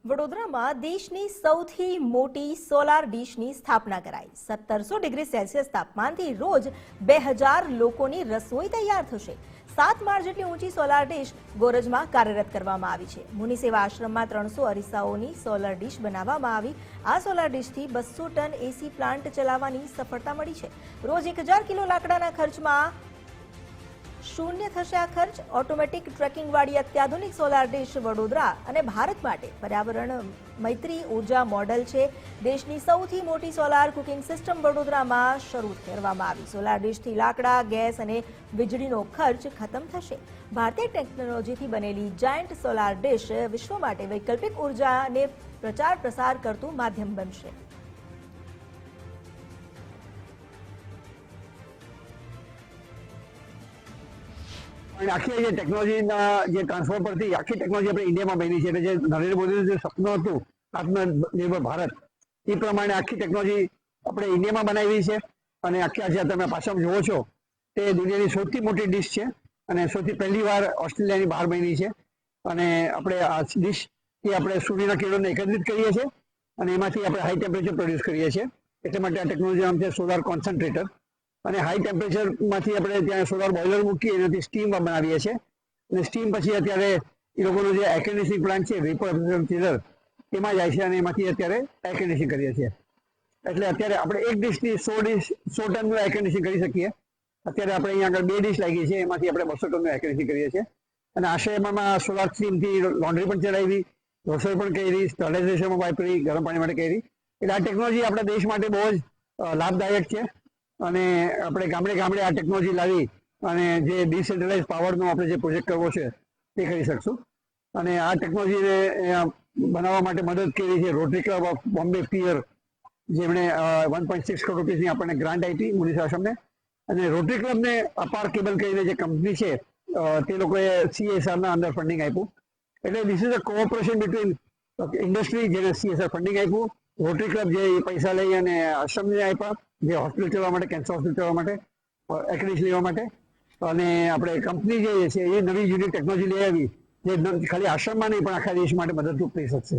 વડોદરામાં દેશની સૌથી મોટી સોલાર ડીશની સ્થાપના કરાઈ। 1700 ડિગ્રી સેલ્સિયસ તાપમાનથી રોજ 2000 લોકોની રસોઈ તૈયાર થશે। 7 માળ જેટલી ઊંચી સોલાર ડીશ ગોરજમાં કાર્યરત કરવામાં આવી છે। મુનિ સેવા આશ્રમમાં 300 અરીસાઓની સોલાર ડીશ બનાવવામાં આવી। આ સોલાર ડીશથી 200 ટન એસી પ્લાન્ટ ચલાવવાની સફળતા મળી છે। રોજ 1000 કિલો લાકડાના ખર્ચમાં શૂન્ય થશે આ ખર્ચ। ઓટોમેટિક ટ્રેકિંગવાળી અત્યાધુનિક સોલાર ડીશ વડોદરા અને ભારત માટે પર્યાવરણ મૈત્રી ઉર્જા મોડલ છે। દેશની સૌથી મોટી સોલાર કુકિંગ સિસ્ટમ વડોદરામાં શરૂ કરવામાં આવી। સોલાર ડીશથી લાકડા, ગેસ અને વીજળીનો ખર્ચ ખતમ થશે। ભારતીય ટેકનોલોજીથી બનેલી જાયન્ટ સોલાર ડીશ વિશ્વ માટે વૈકલ્પિક ઉર્જાને પ્રચાર પ્રસાર કરતું માધ્યમ બનશે। આખી જે ટેકનોલોજીના જે ટ્રાન્સફર પરથી આખી ટેકનોલોજી આપણે ઇન્ડિયામાં બની છે એટલે જે નરેન્દ્ર મોદીનું જે સપનું હતું આત્મનિર્ભર ભારત એ પ્રમાણે આખી ટેકનોલોજી આપણે ઇન્ડિયામાં બનાવી છે અને આખી જે તમે પાછળ જુઓ છો તે દુનિયાની સૌથી મોટી ડીશ છે અને સૌથી પહેલી વાર ઓસ્ટ્રેલિયાની બહાર બની છે અને આપણે આ ડીશથી આપણે સૂર્યના કિરણોને એકત્રિત કરીએ છીએ અને એમાંથી આપણે હાઈ ટેમ્પરેચર પ્રોડ્યુસ કરીએ છીએ। એટલા માટે આ ટેકનોલોજી નામ છે સોલાર કોન્સન્ટ્રેટર અને હાઈ ટેમ્પરેચરમાંથી આપણે ત્યાં સોલાર બોઇલર મૂકી એનાથી સ્ટીમ બનાવીએ છીએ અને સ્ટીમ પછી અત્યારે એ લોકોનો જે એર કન્ડિશનિંગ પ્લાન્ટ છે વેપર ચિલર એમાં જાય છે અને એમાંથી અત્યારે એર કન્ડિશનિંગ કરીએ છીએ। એટલે અત્યારે આપણે એક ડીશથી 100 ટનનું એર કન્ડિશનિંગ કરી શકીએ। અત્યારે આપણે અહીંયા આગળ 2 ડીશ લાગી છે એમાંથી આપણે 200 ટનનું એર કન્ડિશનિંગ કરીએ છીએ અને આશયમાં સોલાર સ્ટીમથી લોન્ડ્રી પણ ચલાવી, રસોઈ પણ કરી, સ્ટરલાઇઝેશનમાં વાપરી, ગરમ પાણી માટે કરી। એટલે આ ટેકનોલોજી આપણા દેશ માટે બહુ જ લાભદાયક છે અને આપણે ગામડે ગામડે આ ટેકનોલોજી લાવી અને જે ડિસેન્ટ્રલાઇઝ પાવરનો આપણે જે પ્રોજેક્ટ કરવો છે તે કરી શકશું। અને આ ટેકનોલોજીને બનાવવા માટે મદદ કરી છે રોટરી ક્લબ ઓફ બોમ્બે પિયર, જેમણે 1.6 કરોડ રૂપિયાની આપણને ગ્રાન્ટ આપી મુનિ આશ્રમને અને રોટરી ક્લબને અપાર કેબલ કરીને જે કંપની છે તે લોકોએ CSRના અંદર ફંડિંગ આપ્યું। એટલે this is a cooperation between industry જેને CSR ફંડિંગ આપ્યું, રોટરી ક્લબ જે પૈસા લઈ અને આશ્રમને આપ્યા જે હોસ્પિટલ ચલાવવા માટે, કેન્સર હોસ્પિટલ ચલાવવા માટે, એકેડેમી લેવા માટે અને આપણે કંપની જે છે એ નવી જુદી ટેકનોલોજી લઈ આવી જે ખાલી આશ્રમમાં નહીં પણ આખા દેશ માટે મદદરૂપ થઈ શકશે।